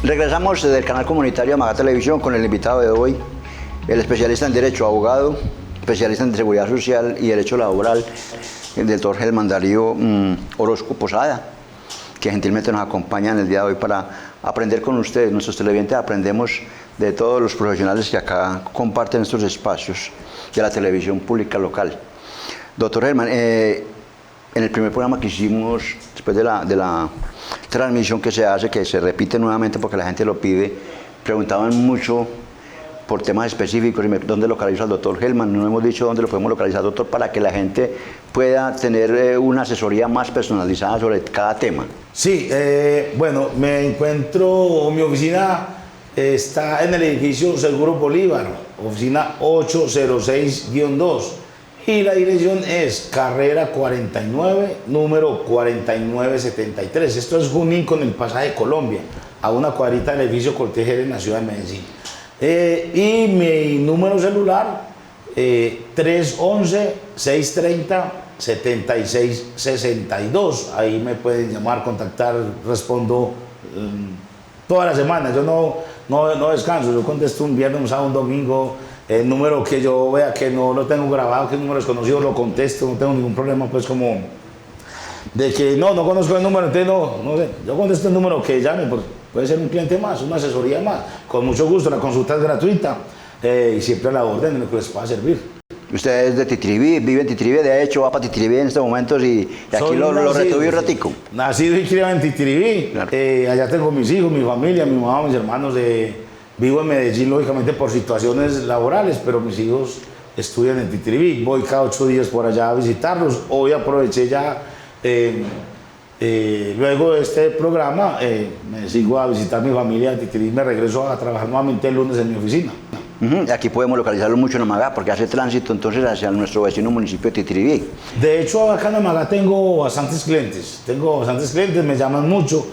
Regresamos del canal comunitario Amagá Televisión con el invitado de hoy, el especialista en Derecho, abogado, especialista en Seguridad Social y Derecho Laboral, el doctor Helman Darío Orozco Posada, que gentilmente nos acompaña en el día de hoy para aprender con ustedes, nuestros televidentes. Aprendemos de todos los profesionales que acá comparten estos espacios de la televisión pública local. Doctor Helman, en el primer programa que hicimos, después de la transmisión que se hace, que se repite nuevamente porque la gente lo pide, preguntaban mucho por temas específicos, dónde localizo al doctor Helman. No hemos dicho dónde lo podemos localizar, doctor, para que la gente pueda tener una asesoría más personalizada sobre cada tema. Sí, bueno, me encuentro, mi oficina está en el edificio Seguro Bolívar, oficina 806-2, y la dirección es carrera 49, número 4973. Esto es Junín con el pasaje Colombia, a una cuadrita del edificio Cortejera en la ciudad de Medellín. Y mi número celular, 311-630-7662. Ahí me pueden llamar, contactar, respondo toda la semana. Yo no descanso, yo contesto un viernes, un sábado, un domingo. El número que yo vea que no lo tengo grabado, que es un número desconocido, lo contesto, no tengo ningún problema, pues como de que no conozco el número, entonces no sé, yo contesto el número que llame, pues puede ser un cliente más, una asesoría más, con mucho gusto. La consulta es gratuita y siempre a la orden en lo que les pueda servir. Usted es de Titiribí, vive en Titiribí, de hecho va para Titiribí en estos momentos y aquí lo retuve un ratico. Nacido y criado en Titiribí, claro. Allá tengo mis hijos, mi familia, mi mamá, mis hermanos. Vivo en Medellín, lógicamente, por situaciones laborales, pero mis hijos estudian en Titiribí. Voy cada 8 días por allá a visitarlos. Hoy aproveché ya, luego de este programa, me sigo a visitar mi familia en Titiribí. Me regreso a trabajar nuevamente el lunes en mi oficina. Aquí podemos localizarlo mucho en Amagá, porque hace tránsito entonces hacia nuestro vecino municipio de Titiribí. De hecho, acá en Amagá tengo bastantes clientes. Me llaman mucho.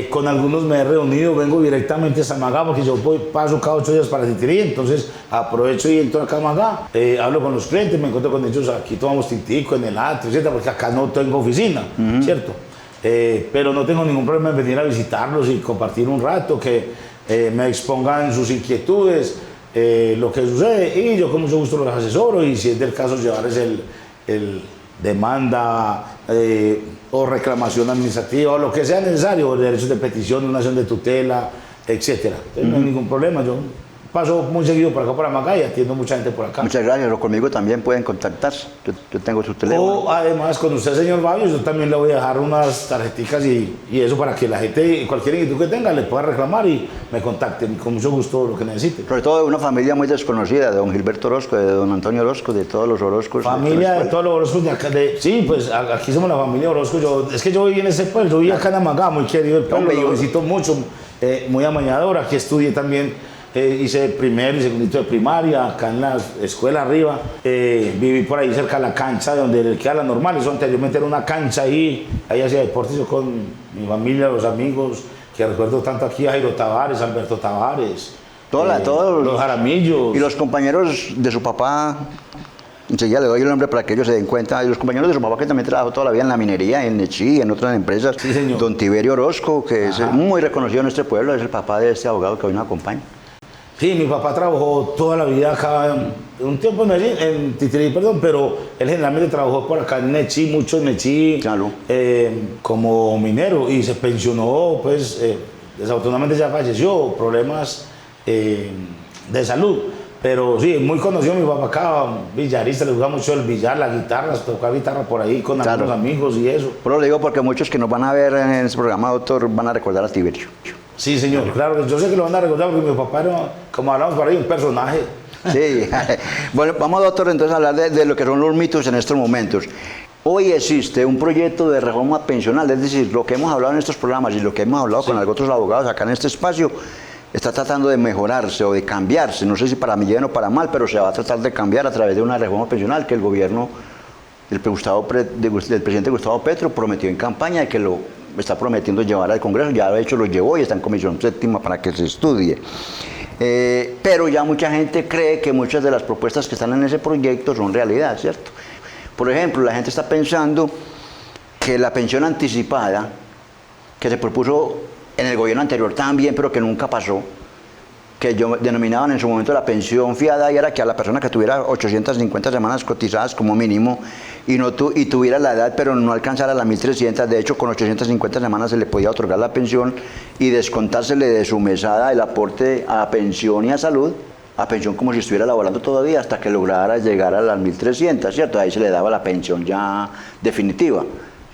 Con algunos me he reunido, vengo directamente a Amagá porque yo paso cada 8 días para Titiribí, entonces aprovecho y entro acá a Amagá, hablo con los clientes, me encuentro con ellos, aquí tomamos tintico en el atrio, etc., porque acá no tengo oficina, ¿cierto? Pero no tengo ningún problema en venir a visitarlos y compartir un rato, que me expongan sus inquietudes, lo que sucede, y yo con mucho gusto los asesoro, y si es del caso llevarles el demanda o reclamación administrativa o lo que sea necesario, derechos de petición, una acción de tutela, etcétera. No hay ningún problema. Yo paso muy seguido por acá por Amagá y atiendo mucha gente por acá. Muchas gracias. Conmigo también pueden contactarse. Yo tengo su teléfono. O además con usted, señor Babio, yo también le voy a dejar unas tarjeticas y eso para que la gente, cualquier inquietud que tenga, le pueda reclamar y me contacten con mucho gusto lo que necesite. Sobre todo de una familia muy desconocida, de don Gilberto Orozco, de don Antonio Orozco, de todos los Orozcos. Familia de todos los Orozcos de acá. Sí, pues aquí somos la familia Orozco. Es que yo viví en ese pueblo, yo viví acá en Amagá, muy querido el pueblo, lo visito mucho, muy amañador. Aquí estudié también. Hice primero y segundito de primaria, acá en la escuela arriba. Viví por ahí cerca de la cancha de donde queda la normal. Eso anteriormente era una cancha ahí hacía deportes yo con mi familia, los amigos, que recuerdo tanto aquí, a Jairo Tavares, Alberto Tavares, todos los Jaramillos. Y los compañeros de su papá, enseguida le doy el nombre para que ellos se den cuenta, y los compañeros de su papá que también trabajó toda la vida en la minería, en Nechí, en otras empresas. Sí, señor. Don Tiberio Orozco, que es muy reconocido en este pueblo, es el papá de este abogado que hoy nos acompaña. Sí, mi papá trabajó toda la vida acá, un tiempo en Titiribí, pero él generalmente trabajó por acá en Nechí, mucho en Nechí, claro. Como minero, y se pensionó, pues desafortunadamente ya falleció, problemas de salud. Pero sí, muy conocido mi papá acá, billarista, le gusta mucho el billar, la guitarra, tocar guitarra por ahí con algunos amigos y eso. Pero lo digo porque muchos que nos van a ver en este programa, doctor, van a recordar a Tiberio. Sí, señor, claro, yo sé que lo van a recordar porque mi papá era, como hablamos por ahí, un personaje. Sí, bueno, vamos, doctor, entonces a hablar de lo que son los mitos en estos momentos. Hoy existe un proyecto de reforma pensional, es decir, lo que hemos hablado en estos programas y lo que hemos hablado con otros abogados acá en este espacio, está tratando de mejorarse o de cambiarse, no sé si para bien o para mal, pero se va a tratar de cambiar a través de una reforma pensional que el gobierno del presidente Gustavo Petro prometió en campaña y que lo está prometiendo llevar al Congreso. Ya de hecho lo llevó y está en comisión séptima para que se estudie. Pero ya mucha gente cree que muchas de las propuestas que están en ese proyecto son realidad, ¿cierto? Por ejemplo, la gente está pensando que la pensión anticipada que se propuso en el gobierno anterior también, pero que nunca pasó, que denominaban en su momento la pensión fiada, y era que a la persona que tuviera 850 semanas cotizadas como mínimo y tuviera la edad pero no alcanzara las 1.300, de hecho con 850 semanas se le podía otorgar la pensión y descontársele de su mesada el aporte a pensión y a salud, a pensión como si estuviera laborando todavía hasta que lograra llegar a las 1.300, ¿cierto? Ahí se le daba la pensión ya definitiva.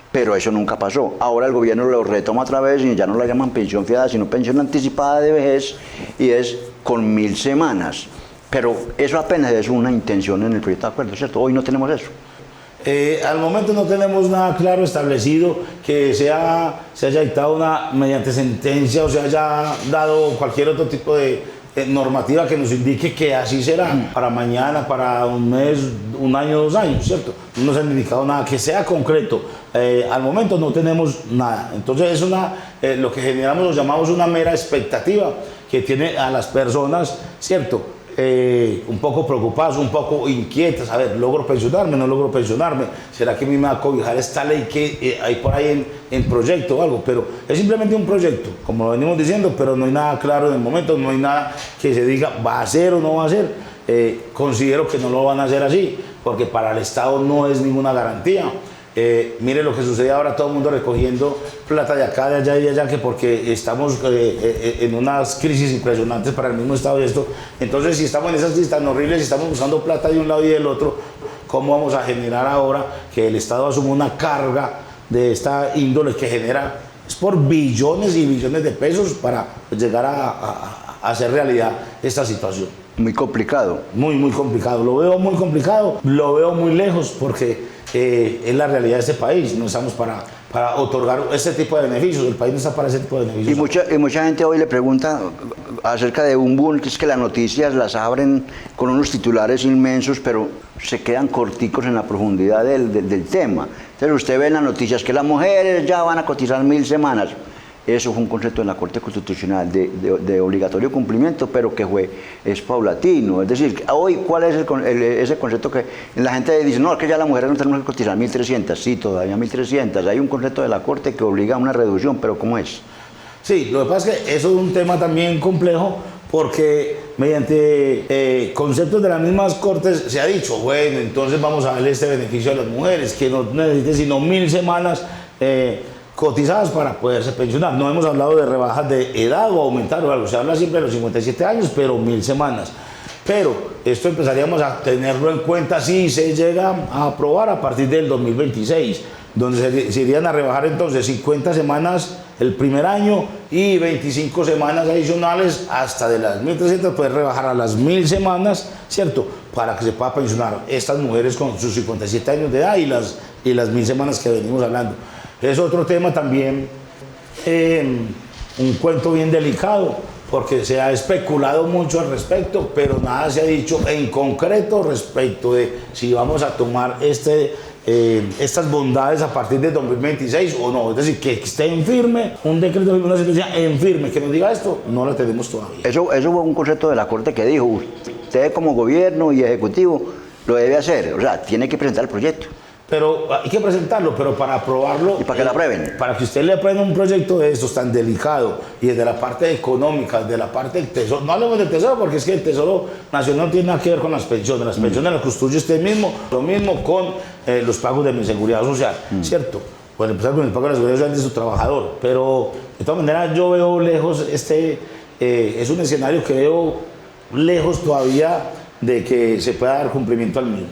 Pero eso nunca pasó. Ahora el gobierno lo retoma otra vez y ya no la llaman pensión fiada, sino pensión anticipada de vejez, y es con 1.000 semanas. Pero eso apenas es una intención en el proyecto de acuerdo, ¿cierto? Hoy no tenemos eso. Al momento no tenemos nada claro establecido que se haya dictado mediante sentencia o se haya dado cualquier otro tipo de normativa que nos indique que así será para mañana, para un mes, un año, 2 años, ¿cierto? No nos han indicado nada que sea concreto. Al momento no tenemos nada. Entonces es lo que generamos, lo llamamos una mera expectativa que tiene a las personas, ¿cierto? Un poco preocupadas, un poco inquietas. A ver, ¿logro pensionarme? ¿No logro pensionarme? ¿Será que a mí me va a cobijar esta ley que hay por ahí en proyecto o algo? Pero es simplemente un proyecto, como lo venimos diciendo, pero no hay nada claro en el momento, no hay nada que se diga va a ser o no va a ser. Considero que no lo van a hacer así, porque para el Estado no es ninguna garantía. Mire lo que sucede ahora, todo el mundo recogiendo plata de acá, de allá y de allá, que porque estamos en unas crisis impresionantes para el mismo Estado y esto. Entonces, si estamos en esas crisis tan horribles y estamos buscando plata de un lado y del otro, ¿cómo vamos a generar ahora que el Estado asuma una carga de esta índole que genera es por billones y billones de pesos para llegar a hacer realidad esta situación? Muy complicado. Muy, muy complicado. Lo veo muy complicado, lo veo muy lejos porque es la realidad de este país. No estamos para otorgar este tipo de beneficios. El país no está para ese tipo de beneficios. Y mucha gente hoy le pregunta acerca de un boom, que es que las noticias las abren con unos titulares inmensos, pero se quedan corticos en la profundidad del tema. Entonces usted ve en las noticias que las mujeres ya van a cotizar 1.000 semanas. Eso fue un concepto en la Corte Constitucional de obligatorio cumplimiento, pero que es paulatino. Es decir, hoy, ¿cuál es ese concepto que la gente dice? No, es que ya las mujeres no tenemos que cotizar 1.300. Sí, todavía 1.300. Hay un concepto de la Corte que obliga a una reducción, pero ¿cómo es? Sí, lo que pasa es que eso es un tema también complejo, porque mediante conceptos de las mismas Cortes se ha dicho, bueno, entonces vamos a darle este beneficio a las mujeres, que no necesiten sino 1.000 semanas cotizadas para poderse pensionar. No hemos hablado de rebajas de edad o aumentar o algo, se habla siempre de los 57 años, pero 1.000 semanas. Pero esto empezaríamos a tenerlo en cuenta si se llega a aprobar a partir del 2026, donde se irían a rebajar entonces 50 semanas el primer año y 25 semanas adicionales hasta de las 1.300, poder rebajar a las 1.000 semanas, ¿cierto? Para que se pueda pensionar estas mujeres con sus 57 años de edad y las 1.000 semanas que venimos hablando. Es otro tema también, un cuento bien delicado, porque se ha especulado mucho al respecto, pero nada se ha dicho en concreto respecto de si vamos a tomar estas bondades a partir de 2026 o no. Es decir, que esté en firme, un decreto de una sentencia en firme, que nos diga esto, no la tenemos todavía. Eso fue un concepto de la Corte que dijo, usted como gobierno y ejecutivo lo debe hacer, o sea, tiene que presentar el proyecto. Pero hay que presentarlo, pero para aprobarlo... ¿Y para que lo aprueben? Para que usted le apruebe un proyecto de estos tan delicado y desde la parte económica, desde la parte del Tesoro, no hablemos del Tesoro porque es que el Tesoro Nacional no tiene nada que ver con las pensiones las construye usted mismo, lo mismo con los pagos de mi seguridad social, ¿cierto? Bueno, empezar con el pago de la seguridad social de su trabajador, pero de todas maneras yo veo lejos, es un escenario que veo lejos todavía de que se pueda dar cumplimiento al mismo.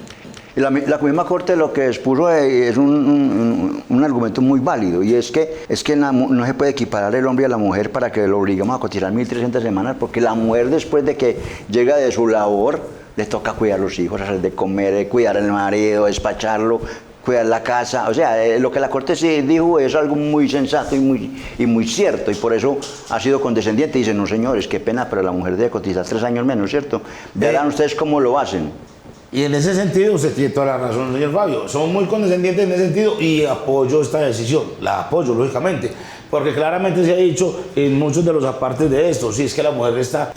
Y la misma Corte lo que expuso es un argumento muy válido, y es que no se puede equiparar el hombre a la mujer para que lo obliguemos a cotizar 1.300 semanas, porque la mujer después de que llega de su labor, le toca cuidar a los hijos, hacer de comer, cuidar al marido, despacharlo, cuidar la casa. O sea, lo que la Corte sí dijo es algo muy sensato y muy cierto, y por eso ha sido condescendiente. Dice, no señores, qué pena, pero la mujer debe cotizar 3 años menos, ¿cierto? Verán ustedes cómo lo hacen. Y en ese sentido, usted tiene toda la razón, señor Fabio. Somos muy condescendientes en ese sentido y apoyo esta decisión. La apoyo, lógicamente. Porque claramente se ha dicho en muchos de los apartes de esto, sí, es que la mujer está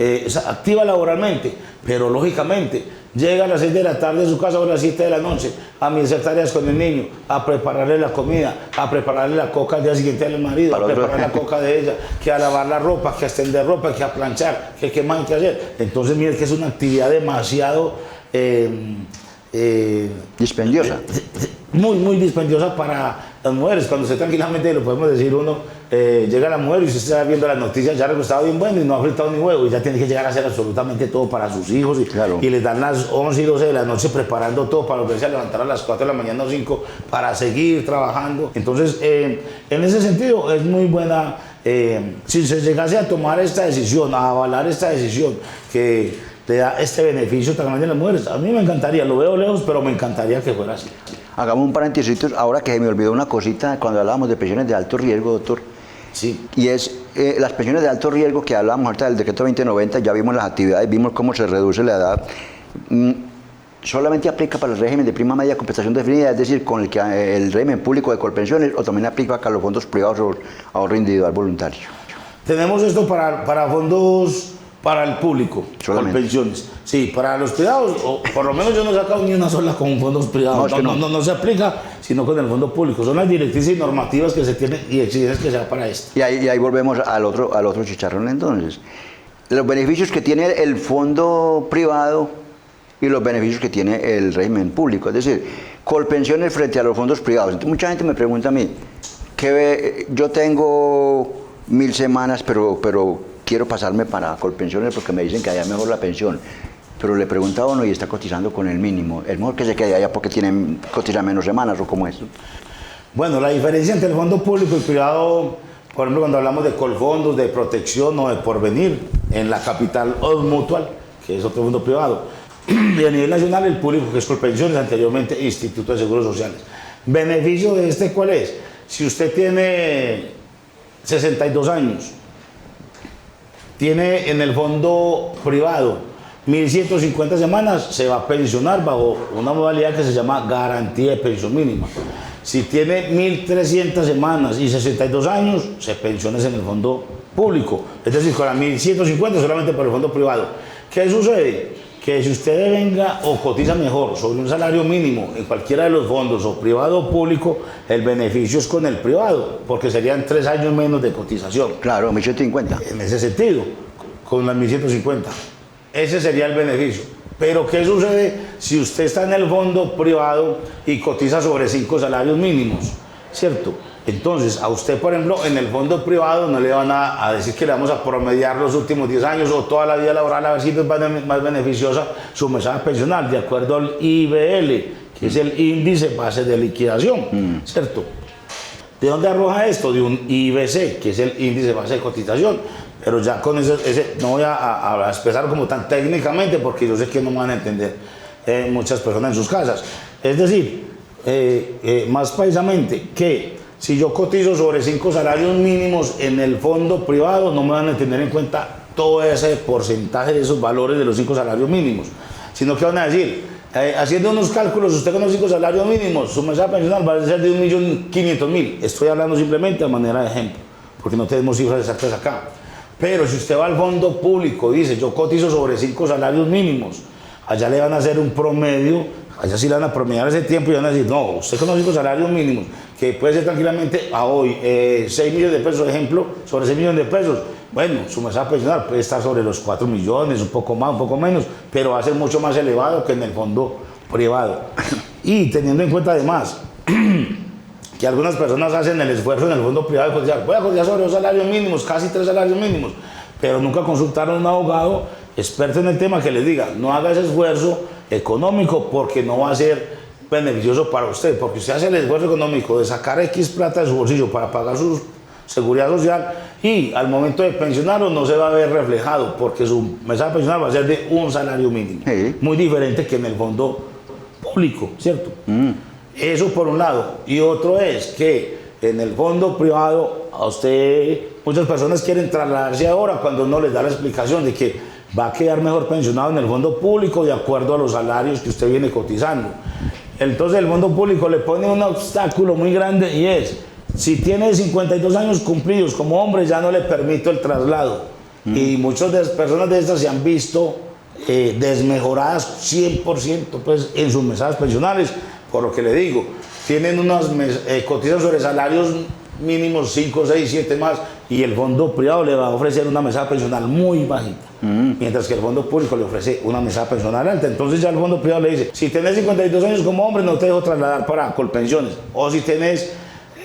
activa laboralmente, pero lógicamente llega a las 6 de la tarde a su casa o a las 7 de la noche a hacer tareas con el niño, a prepararle la comida, a prepararle la coca al día siguiente al marido, a preparar la coca de ella, que a lavar la ropa, que a extender ropa, que a planchar, que qué más hay que hacer. Entonces, mire que es una actividad demasiado dispendiosa. Muy dispendiosa para las mujeres. Cuando usted tranquilamente, lo podemos decir uno, llega la mujer y usted está viendo las noticias, ya estaba bien bueno y no ha fritado ni huevo y ya tiene que llegar a hacer absolutamente todo para sus hijos y les dan las 11 y 12 de la noche preparando todo para volverse a levantar a las 4 de la mañana o 5 para seguir trabajando. Entonces, en ese sentido es muy buena, si se llegase a tomar esta decisión, a avalar esta decisión que le da este beneficio tan grande a las mujeres, a mí me encantaría, lo veo lejos, pero me encantaría que fuera así. Hagamos un paréntesis, ahora que se me olvidó una cosita cuando hablábamos de pensiones de alto riesgo, doctor. Sí. Y es las pensiones de alto riesgo que hablábamos ahorita del decreto 2090, ya vimos las actividades, vimos cómo se reduce la edad. ¿Solamente aplica para el régimen de prima media compensación definida, es decir, con el régimen público de Colpensiones, o también aplica para los fondos privados o ahorro individual voluntario? Tenemos esto para fondos para el público, Colpensiones. Sí, para los privados, o por lo menos yo no he sacado ni una sola con fondos privados. No se aplica, sino con el fondo público. Son las directrices y normativas que se tienen y exigencias que sea para esto. Y ahí volvemos al otro chicharrón entonces. Los beneficios que tiene el fondo privado y los beneficios que tiene el régimen público. Es decir, Colpensiones frente a los fondos privados. Entonces, mucha gente me pregunta a mí, yo tengo 1000 semanas, pero quiero pasarme para Colpensiones porque me dicen que allá es mejor la pensión. Pero le pregunta a uno y está cotizando con el mínimo. ¿Es mejor que se quede allá porque cotiza menos semanas o cómo es? Bueno, la diferencia entre el fondo público y privado, por ejemplo, cuando hablamos de colfondos, de protección o de porvenir, en la capital o mutual, que es otro fondo privado, y a nivel nacional el público, que es Colpensiones, anteriormente Instituto de Seguros Sociales. ¿Beneficio de este cuál es? Si usted tiene 62 años, tiene en el fondo privado 1.150 semanas, se va a pensionar bajo una modalidad que se llama garantía de pensión mínima. Si tiene 1.300 semanas y 62 años, se pensiona en el fondo público. Es decir, con las 1.150 solamente por el fondo privado. ¿Qué sucede? Que si usted venga o cotiza mejor sobre un salario mínimo en cualquiera de los fondos, o privado o público, el beneficio es con el privado, porque serían 3 años menos de cotización. Claro, 1.150. En ese sentido, con las 1.150. Ese sería el beneficio. Pero ¿qué sucede si usted está en el fondo privado y cotiza sobre 5 salarios mínimos? ¿Cierto? Entonces, a usted, por ejemplo, en el fondo privado no le van a decir que le vamos a promediar los últimos 10 años o toda la vida laboral a ver si es más beneficiosa su mesada pensional, de acuerdo al IBL, que es el índice base de liquidación, ¿cierto? ¿De dónde arroja esto? De un IBC, que es el índice base de cotización. Pero ya con ese no voy a expresar como tan técnicamente, porque yo sé que no me van a entender muchas personas en sus casas. Es decir, más precisamente que si yo cotizo sobre 5 salarios mínimos en el fondo privado, no me van a tener en cuenta todo ese porcentaje de esos valores de los 5 salarios mínimos, sino que van a decir, haciendo unos cálculos, usted con los 5 salarios mínimos, su mesada pensional va a ser de 1.500.000. Estoy hablando simplemente a manera de ejemplo, porque no tenemos cifras exactas acá. Pero si usted va al fondo público y dice, yo cotizo sobre 5 salarios mínimos, allá le van a hacer un promedio, allá sí le van a promediar ese tiempo y van a decir, no, usted con los 5 salarios mínimos, que puede ser tranquilamente a hoy 6 millones de pesos, ejemplo, sobre 6 millones de pesos, bueno, su mesada pensional puede estar sobre los 4 millones, un poco más, un poco menos, pero va a ser mucho más elevado que en el fondo privado. Y teniendo en cuenta además que algunas personas hacen el esfuerzo en el fondo privado de cotizar, voy a cotizar sobre 2 salarios mínimos, casi 3 salarios mínimos, pero nunca consultaron a un abogado experto en el tema que les diga, no haga ese esfuerzo económico porque no va a ser beneficioso para usted, porque usted hace el esfuerzo económico de sacar X plata de su bolsillo para pagar su seguridad social y al momento de pensionarlo no se va a ver reflejado porque su mesada pensional va a ser de un salario mínimo, muy diferente que en el fondo público, ¿cierto? Eso por un lado. Y otro es que en el fondo privado a usted, muchas personas quieren trasladarse ahora cuando uno les da la explicación de que va a quedar mejor pensionado en el fondo público de acuerdo a los salarios que usted viene cotizando. Entonces el fondo público le pone un obstáculo muy grande y es, si tiene 52 años cumplidos como hombre, ya no le permito el traslado. Y muchas de las personas de estas se han visto desmejoradas 100% pues, en sus mesadas pensionales, por lo que le digo, tienen cotizan sobre salarios mínimos 5, 6, 7 más, y el fondo privado le va a ofrecer una mesada pensional muy bajita, mientras que el fondo público le ofrece una mesada pensional alta. Entonces ya el fondo privado le dice, si tenés 52 años como hombre, no te dejo trasladar para Colpensiones, o si tenés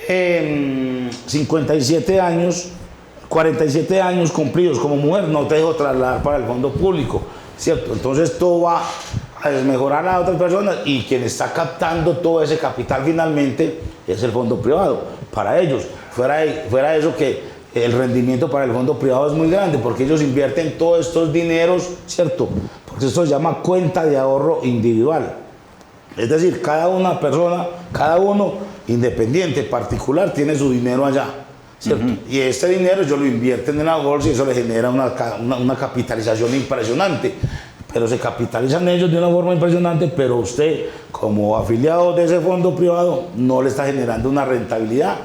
57 años, 47 años cumplidos como mujer, no te dejo trasladar para el fondo público, ¿cierto? Entonces todo va a desmejorar a otras personas y quien está captando todo ese capital finalmente es el fondo privado. Para ellos, fuera de eso que el rendimiento para el fondo privado es muy grande porque ellos invierten todos estos dineros, ¿cierto? Porque esto se llama cuenta de ahorro individual. Es decir, cada uno independiente, particular, tiene su dinero allá, ¿cierto? Y este dinero ellos lo invierten en la bolsa y eso le genera una capitalización impresionante. Pero se capitalizan ellos de una forma impresionante, pero usted, como afiliado de ese fondo privado, no le está generando una rentabilidad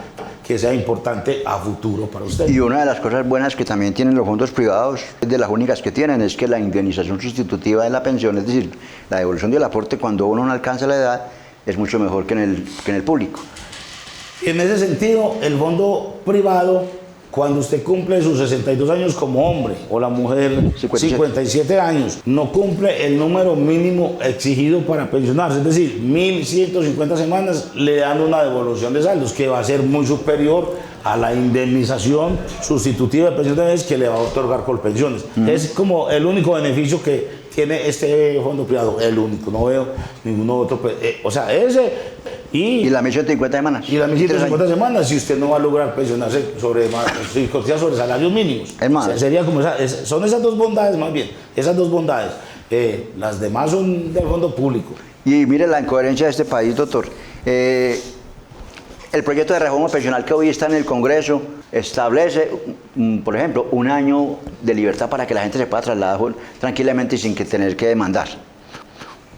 que sea importante a futuro para usted. Y una de las cosas buenas que también tienen los fondos privados, de las únicas que tienen, es que la indemnización sustitutiva de la pensión, es decir, la devolución del aporte cuando uno no alcanza la edad, es mucho mejor que en el público. En ese sentido, el fondo privado, cuando usted cumple sus 62 años como hombre o la mujer 57 años, no cumple el número mínimo exigido para pensionarse, es decir, 1.150 semanas, le dan una devolución de saldos que va a ser muy superior a la indemnización sustitutiva de pensiones que le va a otorgar Colpensiones. Es como el único beneficio que tiene este fondo privado, el único, no veo ninguno otro, o sea, ese... ¿Y las 1.150 semanas? Y las 1.150 semanas, si usted no va a lograr pensionarse si cotiza sobre salarios mínimos. Es más. O sea, sería como son esas dos bondades, más bien, esas dos bondades. Las demás son del fondo público. Y mire la incoherencia de este país, doctor. El proyecto de reforma pensional que hoy está en el Congreso establece, por ejemplo, un año de libertad para que la gente se pueda trasladar tranquilamente y sin tener que demandar.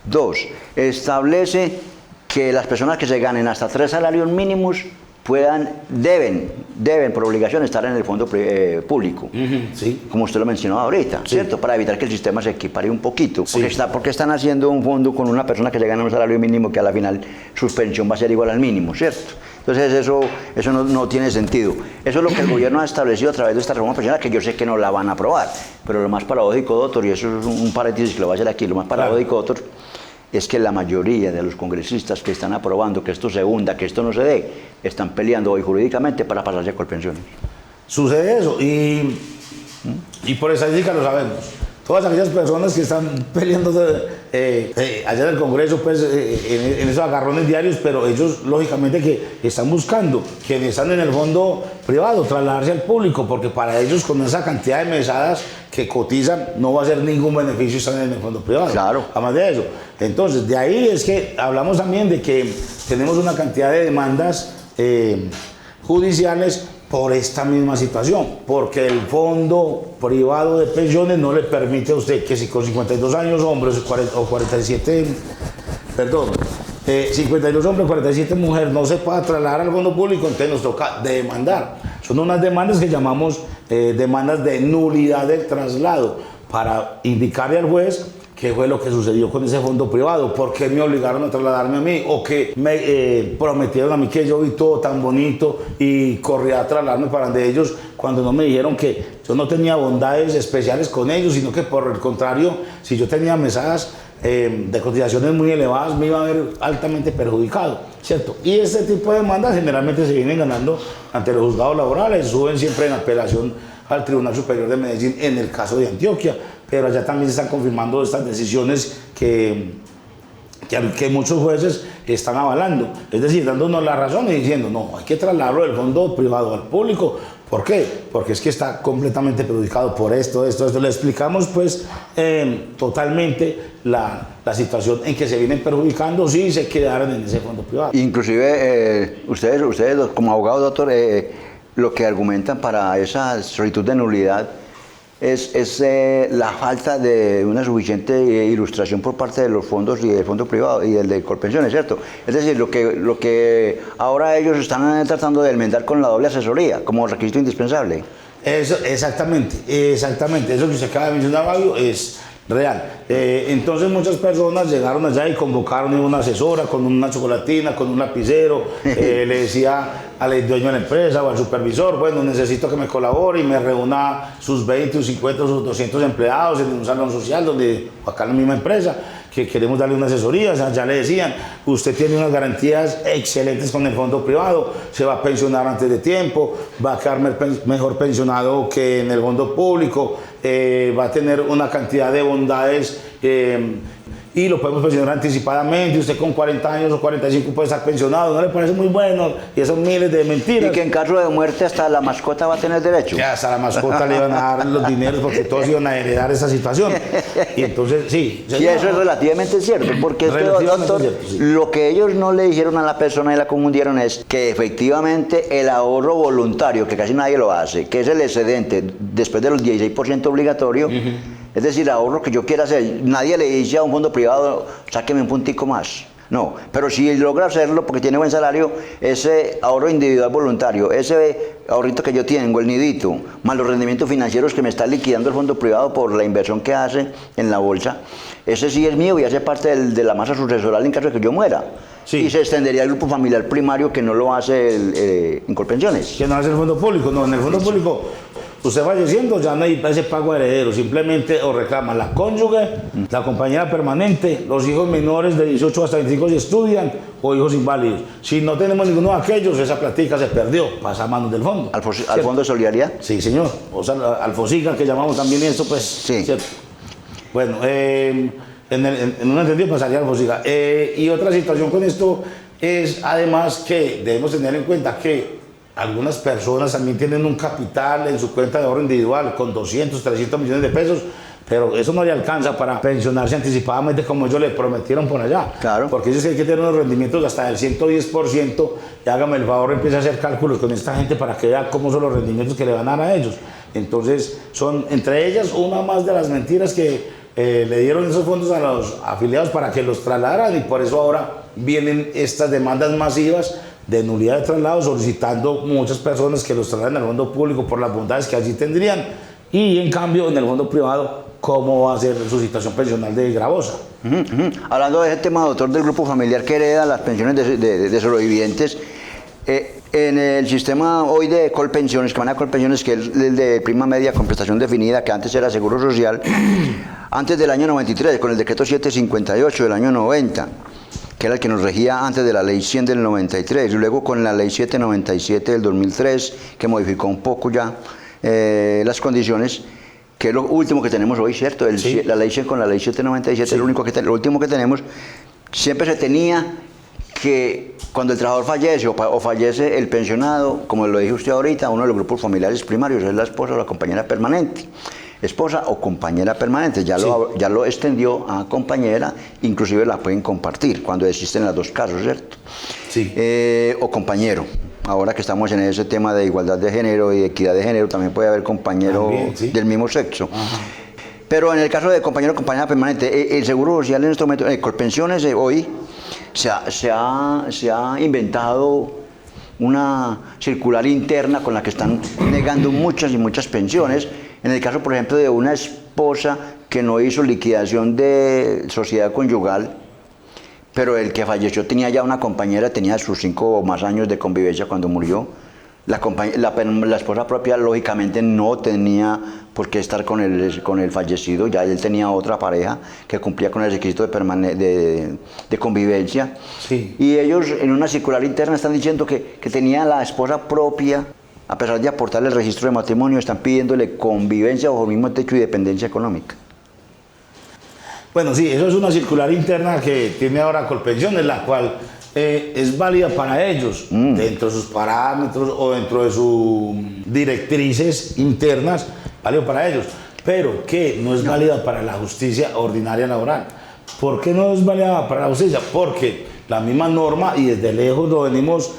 2. Establece que las personas que se ganen hasta 3 salarios mínimos deben por obligación estar en el fondo público, sí, como usted lo mencionó ahorita, sí, ¿cierto? Para evitar que el sistema se equipare un poquito, sí. Porque están haciendo un fondo con una persona que se gana un salario mínimo que a la final su pensión va a ser igual al mínimo, ¿cierto? Entonces eso no tiene sentido. Eso es lo que el gobierno ha establecido a través de esta reforma pensional, que yo sé que no la van a aprobar, pero lo más paradójico, doctor, y eso es un paréntesis que lo voy a hacer aquí, lo más paradójico, doctor, es que la mayoría de los congresistas que están aprobando que esto se hunda, que esto no se dé, están peleando hoy jurídicamente para pasarse a Colpensiones. Sucede eso y por estadística lo sabemos. Todas aquellas personas que están peleando allá en el Congreso, pues en esos agarrones diarios, pero ellos lógicamente que están buscando, quienes están en el fondo privado, trasladarse al público, porque para ellos con esa cantidad de mesadas que cotizan no va a ser ningún beneficio estar en el fondo privado. Claro. Además de eso. Entonces, de ahí es que hablamos también de que tenemos una cantidad de demandas judiciales por esta misma situación, porque el fondo privado de pensiones no le permite a usted que si con 52 años hombres o 47, 52 hombres, 47 mujeres no se pueda trasladar al fondo público, entonces nos toca demandar. Son unas demandas que llamamos demandas de nulidad del traslado, para indicarle al juez qué fue lo que sucedió con ese fondo privado, por qué me obligaron a trasladarme a mí, o que me prometieron a mí que yo vi todo tan bonito y corrí a trasladarme para donde ellos, cuando no me dijeron que yo no tenía bondades especiales con ellos, sino que por el contrario, si yo tenía mesadas de cotizaciones muy elevadas, me iba a ver altamente perjudicado, ¿cierto? Y este tipo de demandas generalmente se vienen ganando ante los juzgados laborales, suben siempre en apelación al Tribunal Superior de Medellín en el caso de Antioquia, pero allá también se están confirmando estas decisiones que muchos jueces están avalando, es decir, dándonos la razón y diciendo, no, hay que trasladarlo del fondo privado al público. ¿Por qué? Porque es que está completamente perjudicado por esto. Le explicamos pues totalmente la situación en que se vienen perjudicando si se quedaran en ese fondo privado. Inclusive ustedes como abogados, doctor, lo que argumentan para esa solicitud de nulidad la falta de una suficiente ilustración por parte de los fondos y del fondo privado y del de Colpensiones, ¿cierto? Es decir, lo que ahora ellos están tratando de enmendar con la doble asesoría como requisito indispensable. Eso, exactamente, eso que usted acaba de mencionar, Fabio, es real. Entonces muchas personas llegaron allá y convocaron a una asesora con una chocolatina, con un lapicero, le decía al dueño de la empresa o al supervisor, bueno, necesito que me colabore y me reúna sus 20, sus 50, sus 200 empleados en un salón social donde, acá en la misma empresa, que queremos darle una asesoría. O sea, ya le decían, usted tiene unas garantías excelentes con el fondo privado, se va a pensionar antes de tiempo, va a quedar mejor pensionado que en el fondo público, va a tener una cantidad de bondades y lo podemos pensionar anticipadamente, usted con 40 años o 45 puede estar pensionado, ¿no le parece muy bueno? Y esos miles de mentiras. Y que en caso de muerte hasta la mascota va a tener derecho. Que hasta la mascota le iban a dar los dineros porque todos iban a heredar esa situación. Y entonces, sí. Y eso es relativamente cierto, porque doctor, cierto, sí. Lo que ellos no le dijeron a la persona y la confundieron es que efectivamente el ahorro voluntario, que casi nadie lo hace, que es el excedente después de los 16% obligatorio, es decir, ahorro que yo quiera hacer, nadie le dice a un fondo privado, sáqueme un puntico más. No, pero si logra hacerlo porque tiene buen salario, ese ahorro individual voluntario, ese ahorrito que yo tengo, el nidito, más los rendimientos financieros que me está liquidando el fondo privado por la inversión que hace en la bolsa, ese sí es mío y hace parte de la masa sucesoral en caso de que yo muera. Sí. Y se extendería al grupo familiar primario que no lo hace en Colpensiones. Que no hace el fondo público, no, en el fondo público usted falleciendo ya no hay ese pago heredero, simplemente o reclama la cónyuge, la compañera permanente, los hijos menores de 18 hasta 25 si estudian o hijos inválidos. Si no tenemos ninguno de aquellos, esa platica se perdió, pasa a manos del fondo. ¿Al fondo de solidaridad? Sí, señor, o sea, al FOSIGA que llamamos también esto, pues, sí. ¿Cierto? Bueno, en un entendido pasaría al FOSIGA. Y otra situación con esto es además que debemos tener en cuenta que algunas personas también tienen un capital en su cuenta de ahorro individual con 200, 300 millones de pesos, pero eso no le alcanza para pensionarse anticipadamente como ellos le prometieron por allá. Claro. Porque ellos hay que tener unos rendimientos hasta del 110%, y hágame el favor, empiece a hacer cálculos con esta gente para que vea cómo son los rendimientos que le van a dar a ellos. Entonces, son entre ellas una más de las mentiras que le dieron esos fondos a los afiliados para que los trasladaran, y por eso ahora vienen estas demandas masivas de nulidad de traslado, solicitando muchas personas que los trasladen al fondo público por las bondades que allí tendrían, y en cambio en el fondo privado, ¿cómo va a ser su situación pensional de gravosa? Hablando de ese tema, doctor, del grupo familiar que hereda las pensiones de sobrevivientes, en el sistema hoy de Colpensiones, que van a Colpensiones, que es el de prima media con prestación definida, que antes era Seguro Social, antes del año 93, con el decreto 758 del año 90, que era el que nos regía antes de la ley 100 del 93, y luego con la ley 797 del 2003, que modificó un poco ya las condiciones, que es lo último que tenemos hoy, ¿cierto? Sí. La ley 100 con la ley 797 sí. Lo último que tenemos. Siempre se tenía que cuando el trabajador fallece o fallece el pensionado, como lo dije usted ahorita, uno de los grupos familiares primarios es la esposa o la compañera permanente. Esposa o compañera permanente, ya lo extendió a compañera, inclusive la pueden compartir cuando existen los dos casos, ¿cierto? Sí. O compañero. Ahora que estamos en ese tema de igualdad de género y equidad de género, también puede haber compañero también, sí, del mismo sexo. Ajá. Pero en el caso de compañero o compañera permanente, el Seguro Social en este momento, Colpensiones hoy se ha inventado una circular interna con la que están negando muchas y muchas pensiones. En el caso, por ejemplo, de una esposa que no hizo liquidación de sociedad conyugal, pero el que falleció tenía ya una compañera, tenía sus 5 o más años de convivencia cuando murió. La esposa propia, lógicamente, no tenía por qué estar con el fallecido, ya él tenía otra pareja que cumplía con el requisito de convivencia. Sí. Y ellos, en una circular interna, están diciendo que tenía la esposa propia, a pesar de aportarle el registro de matrimonio, están pidiéndole convivencia bajo el mismo techo y dependencia económica. Bueno, sí, eso es una circular interna que tiene ahora Colpensiones, la cual es válida para ellos, dentro de sus parámetros o dentro de sus directrices internas, válido para ellos, pero que no es válida para la justicia ordinaria laboral. ¿Por qué no es válida para la justicia? Porque la misma norma, y desde lejos lo venimos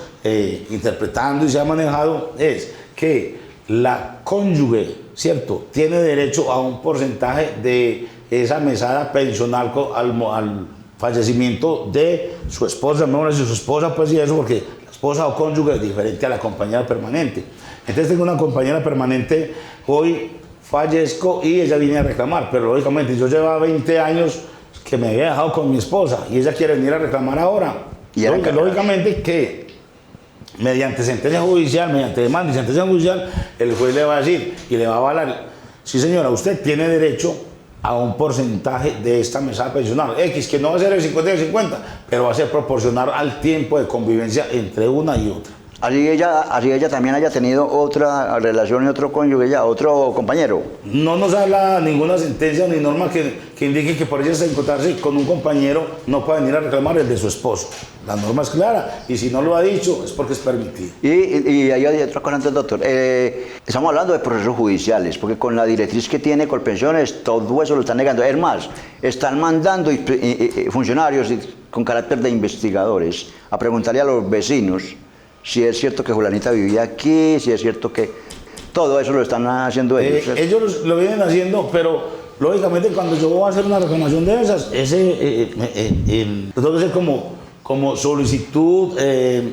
interpretando y se ha manejado, es que la cónyuge ¿cierto? Tiene derecho a un porcentaje de esa mesada pensional al fallecimiento de su esposa, mejor si su esposa, pues y eso, porque la esposa o cónyuge es diferente a la compañera permanente. Entonces tengo una compañera permanente, hoy fallezco y ella viene a reclamar, pero lógicamente yo llevaba 20 años que me había dejado con mi esposa y ella quiere venir a reclamar ahora. Y lógicamente que mediante sentencia judicial, mediante demanda y sentencia judicial, el juez le va a decir y le va a avalar, sí señora, usted tiene derecho a un porcentaje de esta mesada pensional X, que no va a ser el 50 y el 50, pero va a ser proporcional al tiempo de convivencia entre una y otra. Así ella también haya tenido otra relación y otro cónyuge ya, otro compañero. No nos habla ninguna sentencia ni norma que indique que por ella se encontrarse con un compañero no puede venir a reclamar el de su esposo. La norma es clara y si no lo ha dicho es porque es permitido. Y ahí hay otra cosa antes, doctor. Estamos hablando de procesos judiciales, porque con la directriz que tiene Colpensiones, todo eso lo están negando. Es más, están mandando funcionarios con carácter de investigadores a preguntarle a los vecinos si es cierto que Julanita vivía aquí, si es cierto que todo eso lo están haciendo ellos. Ellos lo vienen haciendo, pero lógicamente cuando yo voy a hacer una reclamación de esas, tengo que ser como solicitud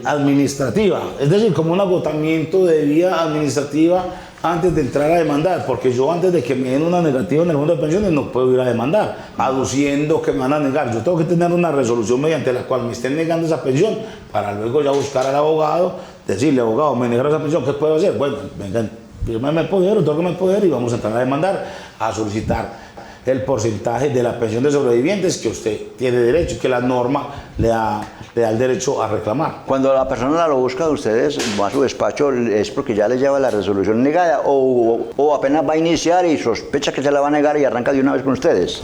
administrativa, es decir, como un agotamiento de vía administrativa antes de entrar a demandar, porque yo antes de que me den una negativa en el fondo de pensiones no puedo ir a demandar, aduciendo que me van a negar. Yo tengo que tener una resolución mediante la cual me estén negando esa pensión, para luego ya buscar al abogado, decirle, abogado, me negaron esa pensión, ¿qué puedo hacer? Bueno, vengan, fírmeme el poder, otorgame el poder y vamos a entrar a demandar, a solicitar el porcentaje de la pensión de sobrevivientes que usted tiene derecho y que la norma le da el derecho a reclamar. Cuando la persona lo busca de ustedes, va a su despacho, ¿es porque ya le lleva la resolución negada o apenas va a iniciar y sospecha que se la va a negar y arranca de una vez con ustedes?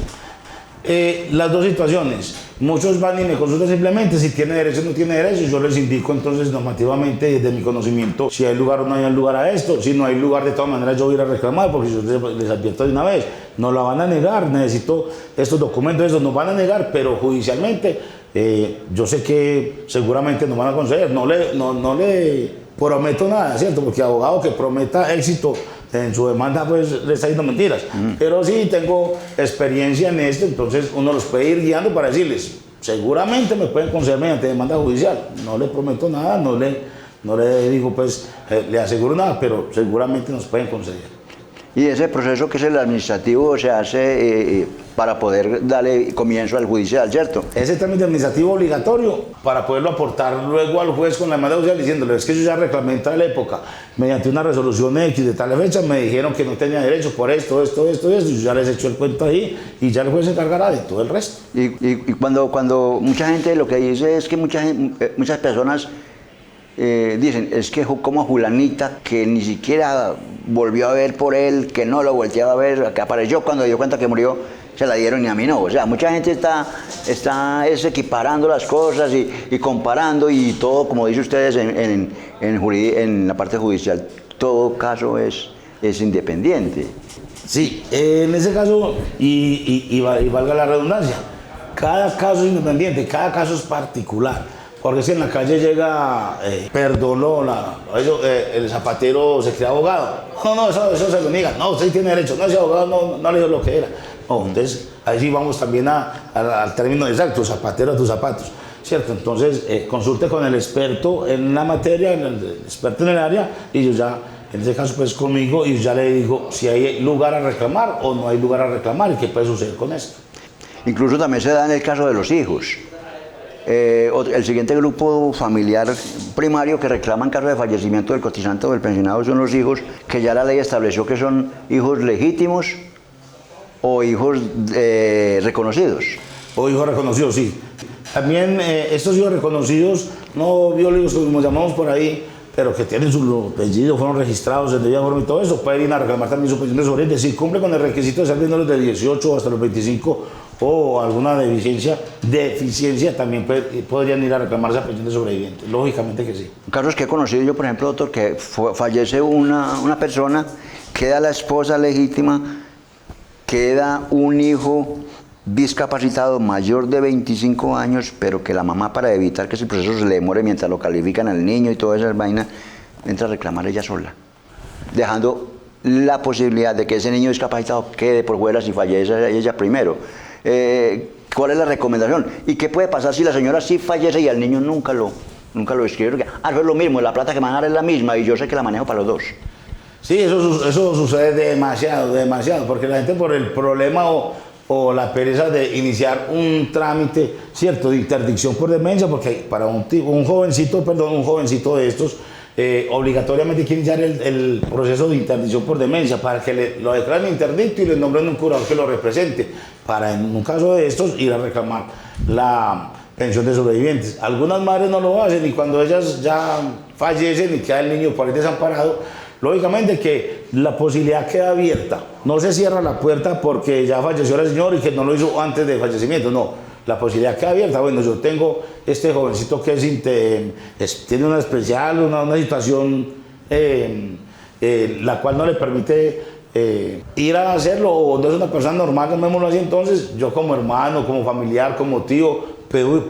Las dos situaciones. Muchos van y me consultan simplemente si tiene derecho o no tiene derecho. Yo les indico entonces normativamente desde mi conocimiento si hay lugar o no hay lugar a esto. Si no hay lugar, de todas maneras yo voy a ir a reclamar, porque yo les advierto de una vez, no la van a negar, necesito estos documentos, estos nos van a negar, pero judicialmente yo sé que seguramente nos van a conceder. No le prometo nada, ¿cierto? Porque abogado que prometa éxito en su demanda, pues le está diciendo mentiras. Pero sí tengo experiencia en esto, entonces uno los puede ir guiando para decirles, seguramente me pueden conceder mediante demanda judicial. No le prometo nada, no le digo, pues, le aseguro nada, pero seguramente nos pueden conceder. Y ese proceso que es el administrativo se hace para poder darle comienzo al judicial, ¿cierto? Ese trámite administrativo obligatorio para poderlo aportar luego al juez con la demanda judicial diciéndole, es que yo ya reclamé en tal época, mediante una resolución X de tal fecha, me dijeron que no tenía derecho por esto, y yo ya les echo el cuento ahí y ya el juez se encargará de todo el resto. Y cuando mucha gente lo que dice es que muchas personas dicen, es que como Julanita, que ni siquiera volvió a ver por él, que no lo volteaba a ver, que apareció cuando dio cuenta que murió, se la dieron y a mí no. O sea, mucha gente está equiparando las cosas y comparando y todo, como dice ustedes en la parte judicial, todo caso es independiente. Sí, en ese caso, y valga la redundancia, cada caso es independiente, cada caso es particular. Porque si en la calle llega, perdonó, el zapatero se crea abogado. No, eso se lo niega. No, usted tiene derecho. No, ese abogado no le dio lo que era. No, entonces, ahí sí vamos también al término exacto, zapatero a tus zapatos. ¿Cierto? Entonces, consulte con el experto en la materia, el experto en el área, y yo ya, en ese caso, pues conmigo, y ya le digo si hay lugar a reclamar o no hay lugar a reclamar y qué puede suceder con esto. Incluso también se da en el caso de los hijos. El siguiente grupo familiar primario que reclama en caso de fallecimiento del cotizante o del pensionado son los hijos que ya la ley estableció que son hijos legítimos o hijos reconocidos. O hijos reconocidos, sí. También estos hijos reconocidos, no biológicos como llamamos por ahí, pero que tienen su apellido, fueron registrados en debida forma y todo eso, pueden ir a reclamar también su pensión de sobreviviente si cumple con el requisito de ser menores de 18 hasta los 25 o alguna deficiencia también podrían ir a reclamar esa pensión de sobreviviente, lógicamente que sí. Casos que he conocido yo, por ejemplo, doctor, que fallece una persona, queda la esposa legítima, queda un hijo discapacitado mayor de 25 años, pero que la mamá, para evitar que ese proceso se le demore mientras lo califican al niño y todas esas vainas, entra a reclamar ella sola, dejando la posibilidad de que ese niño discapacitado quede por fuera si fallece ella primero. ¿Cuál es la recomendación? ¿Y qué puede pasar si la señora sí fallece y al niño nunca lo escribe? Porque, eso es lo mismo, la plata que manejar es la misma y yo sé que la manejo para los dos. Sí, eso sucede demasiado, porque la gente por el problema o la pereza de iniciar un trámite, ¿cierto?, de interdicción por demencia, porque para un jovencito de estos, obligatoriamente hay que iniciar el proceso de interdicción por demencia para que lo declaren interdicto y le nombren un curador que lo represente, para en un caso de estos ir a reclamar la pensión de sobrevivientes. Algunas madres no lo hacen y cuando ellas ya fallecen y queda el niño por ahí desamparado, lógicamente que la posibilidad queda abierta. No se cierra la puerta porque ya falleció la señora y que no lo hizo antes del fallecimiento, no. La posibilidad queda abierta. Bueno, yo tengo este jovencito que tiene una especial, una situación la cual no le permite ir a hacerlo, o no es una persona normal, llamémoslo así. Entonces yo como hermano, como familiar, como tío,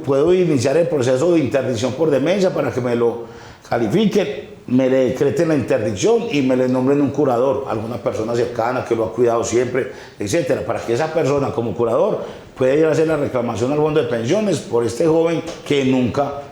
puedo iniciar el proceso de interdicción por demencia para que me lo califiquen, me le decreten la interdicción y me le nombren un curador, alguna persona cercana que lo ha cuidado siempre, etcétera, para que esa persona como curador pueda ir a hacer la reclamación al fondo de pensiones por este joven que nunca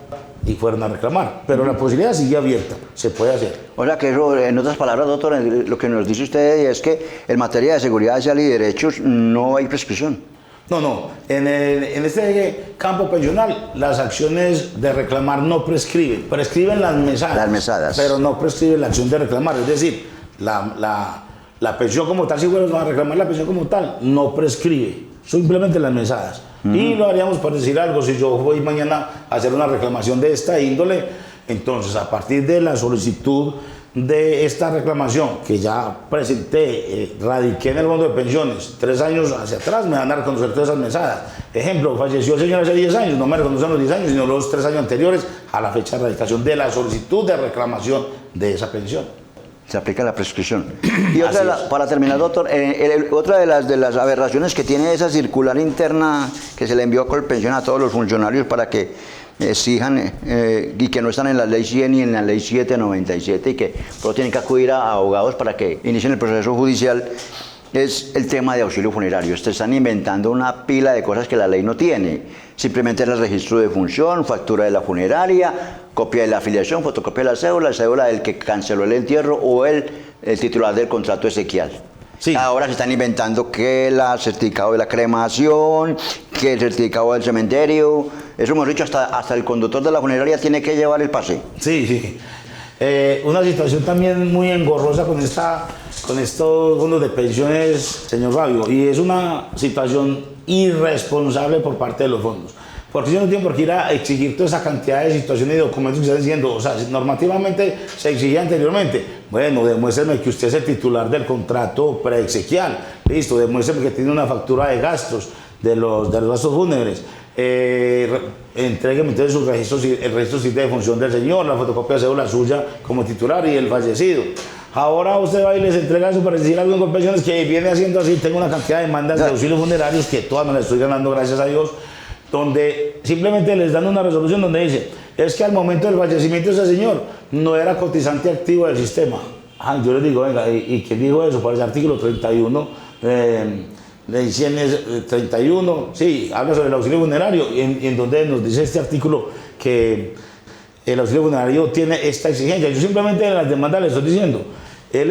y fueron a reclamar. Pero la posibilidad sigue abierta, se puede hacer. O sea que eso, en otras palabras, doctor, lo que nos dice usted es que en materia de seguridad social y derechos no hay prescripción. No, en este campo pensional las acciones de reclamar no prescriben, prescriben las mesadas, pero no prescriben la acción de reclamar, es decir, la pensión como tal, si fuéramos a reclamar la pensión como tal, no prescribe, simplemente las mesadas. Y lo haríamos por decir algo, si yo voy mañana a hacer una reclamación de esta índole, entonces a partir de la solicitud de esta reclamación que ya presenté, radiqué en el fondo de pensiones 3 años hacia atrás, me van a reconocer todas esas mesadas. Ejemplo, falleció el señor hace 10 años, no me reconocen los 10 años, sino los 3 años anteriores a la fecha de radicación de la solicitud de reclamación de esa pensión. Se aplica la prescripción. Y otra, para terminar, doctor, otra de las aberraciones que tiene esa circular interna que se le envió a Colpensión a todos los funcionarios para que exijan y que no están en la ley 100 ni en la ley 797 y que solo tienen que acudir a abogados para que inicien el proceso judicial, es el tema de auxilio funerario. Ustedes están inventando una pila de cosas que la ley no tiene. Simplemente el registro de función, factura de la funeraria, copia de la afiliación, fotocopia de la cédula del que canceló el entierro o el titular del contrato exequial. Sí. Ahora se están inventando que el certificado de la cremación, que el certificado del cementerio. Eso hemos dicho, hasta el conductor de la funeraria tiene que llevar el pase. Sí. Una situación también muy engorrosa con estos fondos de pensiones, señor Fabio, y es una situación irresponsable por parte de los fondos. Porque yo no tengo por qué ir a exigir toda esa cantidad de situaciones y documentos que están diciendo. O sea, normativamente se exigía anteriormente. Bueno, demuéstreme que usted es el titular del contrato preexequial. Listo, demuéstreme que tiene una factura de gastos de los gastos fúnebres. Entrégueme entonces el registro civil de función del señor, la fotocopia de cédula suya como titular y el fallecido. Ahora usted va y les entrega eso para decir algo en Colpensiones que viene haciendo así. Tengo una cantidad de demandas de auxilios funerarios que todas me las estoy ganando, gracias a Dios, donde simplemente les dan una resolución donde dice, es que al momento del fallecimiento de ese señor no era cotizante activo del sistema. Yo les digo, venga, ¿y quién dijo eso? Para el artículo 31, ley 100 31, sí, habla sobre el auxilio funerario, y en donde nos dice este artículo que el auxilio funerario tiene esta exigencia. Yo simplemente en las demandas le estoy diciendo, él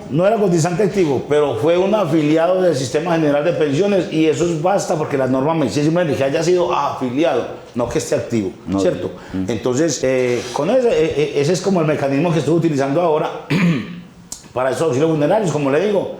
no era cotizante activo, pero fue un afiliado del Sistema General de Pensiones y eso basta porque la norma me dice simplemente que haya sido afiliado, no que esté activo, no, ¿cierto? Entonces, con ese es como el mecanismo que estoy utilizando ahora para esos auxilios funerarios. Como le digo,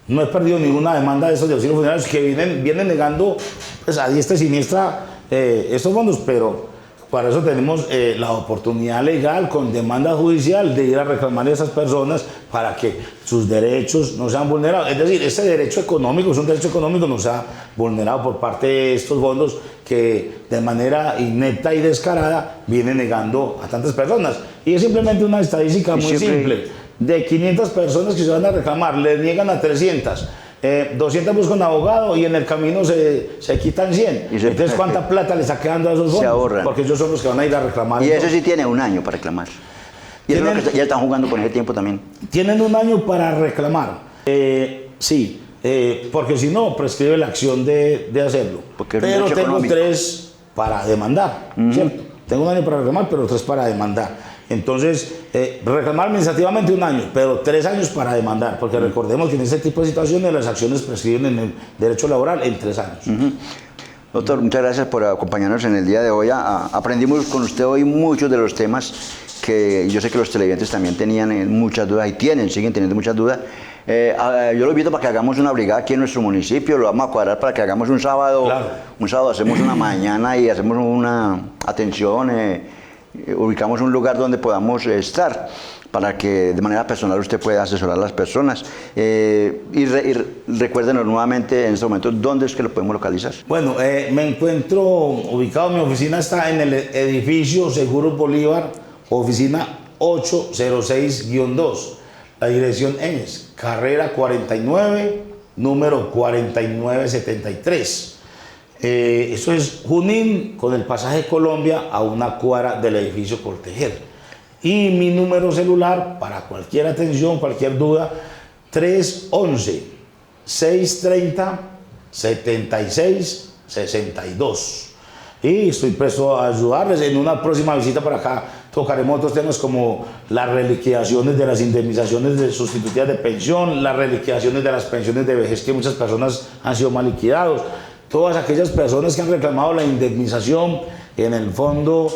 no he perdido ninguna demanda de esos de auxilios funerarios que vienen negando pues, a diestra y siniestra estos fondos, pero para eso tenemos la oportunidad legal con demanda judicial de ir a reclamar a esas personas para que sus derechos no sean vulnerados. Es decir, ese derecho económico es un derecho económico, no sea vulnerado por parte de estos fondos que de manera inepta y descarada vienen negando a tantas personas. Y es simplemente una estadística muy simple. De 500 personas que se van a reclamar, les niegan a 300. 200 buscan abogado y en el camino se quitan 100. Entonces, ¿cuánta plata le está quedando a esos fondos? Se ahorran. Porque ellos son los que van a ir a reclamar. Y eso sí tiene un año para reclamar. Y eso es lo que ya están jugando con ese tiempo también. Tienen un año para reclamar. Sí, porque si no, prescribe la acción de hacerlo. Porque es un pero derecho tengo económico. 3 para demandar, ¿cierto? Tengo un año para reclamar, pero 3 para demandar. Entonces, reclamar administrativamente un año, pero 3 años para demandar, porque recordemos que en este tipo de situaciones las acciones prescriben en el derecho laboral en 3 años. Doctor, muchas gracias por acompañarnos en el día de hoy. Aprendimos con usted hoy muchos de los temas que yo sé que los televidentes también tenían muchas dudas y siguen teniendo muchas dudas. Yo lo invito para que hagamos una brigada aquí en nuestro municipio, lo vamos a cuadrar para que hagamos un sábado. Claro. Un sábado hacemos una mañana y hacemos una atención, ubicamos un lugar donde podamos estar para que de manera personal usted pueda asesorar a las personas. Y recuérdenos nuevamente en este momento dónde es que lo podemos localizar. Bueno, me encuentro ubicado, mi oficina está en el edificio Seguro Bolívar, oficina 806-2. La dirección es carrera 49, número 4973. Eso es Junín con el pasaje Colombia a una cuadra del edificio Cortejer. Y mi número celular para cualquier atención, cualquier duda, 311-630-7662. Y estoy presto a ayudarles. En una próxima visita por acá tocaremos otros temas como las reliquidaciones de las indemnizaciones sustitutivas de pensión, las reliquidaciones de las pensiones de vejez que muchas personas han sido mal liquidados, todas aquellas personas que han reclamado la indemnización en el fondo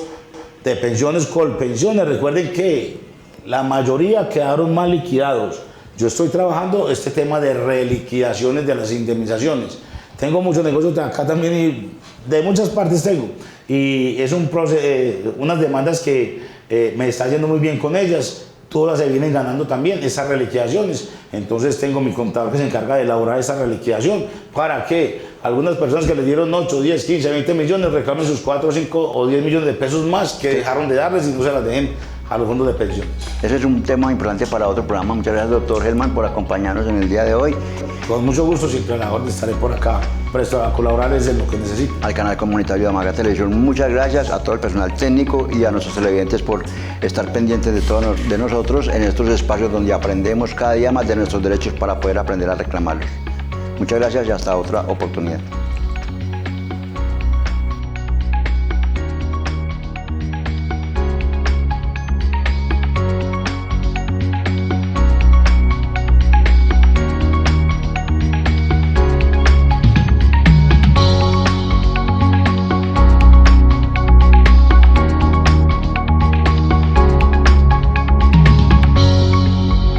de pensiones, Colpensiones. Recuerden que la mayoría quedaron mal liquidados. Yo estoy trabajando este tema de reliquidaciones de las indemnizaciones. Tengo muchos negocios de acá también y de muchas partes tengo. Y es unas demandas que me está yendo muy bien con ellas. Todas se vienen ganando también esas reliquidaciones. Entonces tengo mi contador que se encarga de elaborar esa reliquidación para que algunas personas que les dieron 8, 10, 15, 20 millones reclamen sus 4, 5 o 10 millones de pesos más que dejaron de darles y no se las dejen a los fondos de pensión. Ese es un tema importante para otro programa. Muchas gracias, doctor Helman, por acompañarnos en el día de hoy. Con mucho gusto, siempre a la orden, estaré por acá presto a colaborarles en lo que necesiten. Al canal comunitario de Amaga Televisión, muchas gracias a todo el personal técnico y a nuestros televidentes por estar pendientes de nosotros en estos espacios donde aprendemos cada día más de nuestros derechos para poder aprender a reclamarlos. Muchas gracias y hasta otra oportunidad.